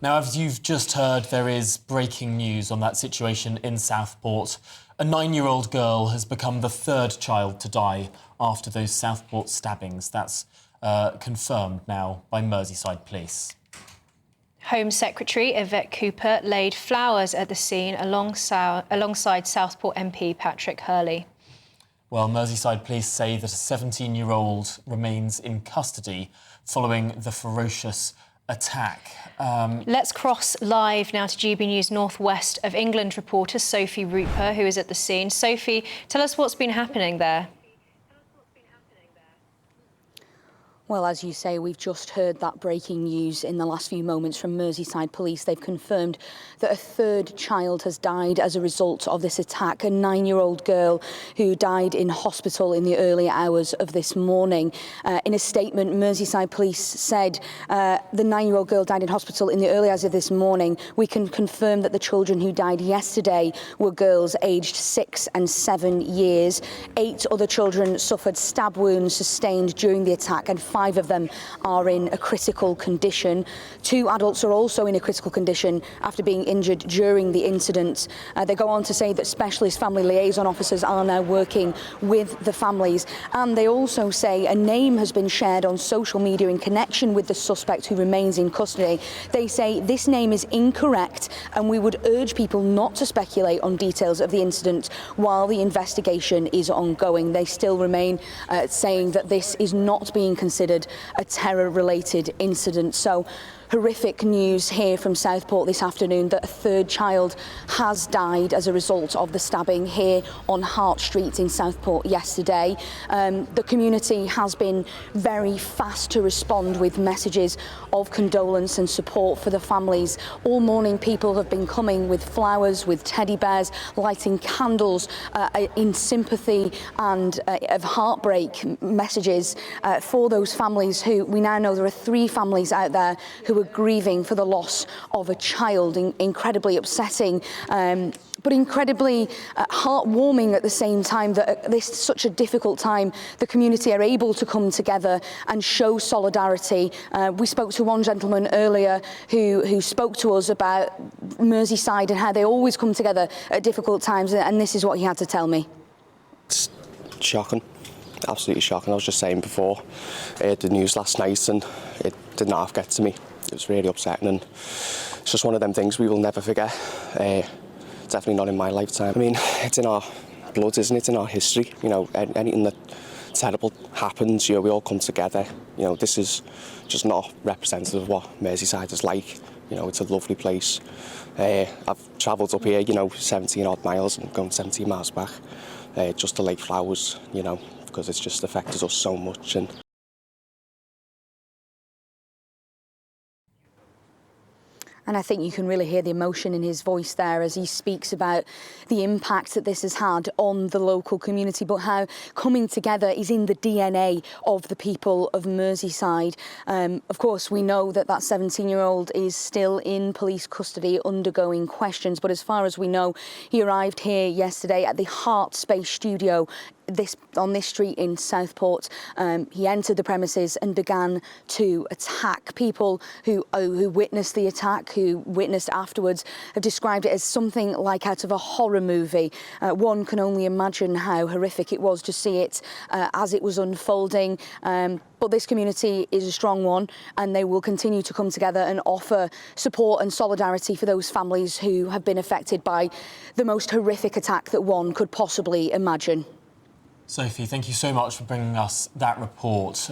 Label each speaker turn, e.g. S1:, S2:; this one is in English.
S1: Now, as you've just heard, there is breaking news on that situation in Southport. A 9-year-old girl has become the third child to die after those Southport stabbings. That's confirmed now by Merseyside Police.
S2: Home Secretary Yvette Cooper laid flowers at the scene alongside Southport MP Patrick Hurley.
S1: Well, Merseyside Police say that a 17-year-old remains in custody following the ferocious attack.
S2: Let's cross live now to GB News North West of England reporter Sophie Rooper, who is at the scene. Sophie, tell us what's been happening there.
S3: Well, as you say, we've just heard that breaking news in the last few moments from Merseyside Police. They've confirmed that a third child has died as a result of this attack, a 9-year-old girl who died in hospital in the early hours of this morning. In a statement, Merseyside Police said the 9-year-old girl died in hospital in the early hours of this morning. We can confirm that the children who died yesterday were girls aged 6 and 7 years. 8 other children suffered stab wounds sustained during the attack, and 5 of them are in a critical condition. 2 adults are also in a critical condition after being injured during the incident. They go on to say that specialist family liaison officers are now working with the families, and they also say a name has been shared on social media in connection with the suspect who remains in custody. They say this name is incorrect, and we would urge people not to speculate on details of the incident while the investigation is ongoing. They still remain saying that this is not being considered a terror-related incident. So horrific news here from Southport this afternoon that a third child has died as a result of the stabbing here on Hart Street in Southport yesterday. The community has been very fast to respond with messages of condolence and support for the families. All morning people have been coming with flowers, with teddy bears, lighting candles in sympathy and of heartbreak messages for those families who, we now know there are 3 families out there who are grieving for the loss of a child. Incredibly upsetting, but incredibly heartwarming at the same time that at this such a difficult time the community are able to come together and show solidarity. We spoke to one gentleman earlier who spoke to us about Merseyside and how they always come together at difficult times, and this is what he had to tell me.
S4: It's shocking, absolutely shocking. I was just saying before, I heard the news last night and it did not half get to me. It was really upsetting, and it's just one of them things we will never forget. Definitely not in my lifetime. I mean, it's in our blood, isn't it? In our history. You know, anything that terrible happens, you know, we all come together. You know, this is just not representative of what Merseyside is like. You know, it's a lovely place. I've travelled up here, you know, 17 odd miles and gone 17 miles back just to lay flowers, you know, because it's just affected us so much.
S3: And I think you can really hear the emotion in his voice there as he speaks about the impact that this has had on the local community, but how coming together is in the DNA of the people of Merseyside. Of course, we know that that 17-year-old is still in police custody undergoing questions, but as far as we know, he arrived here yesterday at the Hart Space Studio on this street in Southport. He entered the premises and began to attack. People who witnessed the attack, who witnessed afterwards, have described it as something like out of a horror movie. One can only imagine how horrific it was to see it as it was unfolding. But this community is a strong one, and they will continue to come together and offer support and solidarity for those families who have been affected by the most horrific attack that one could possibly imagine.
S1: Sophie, thank you so much for bringing us that report.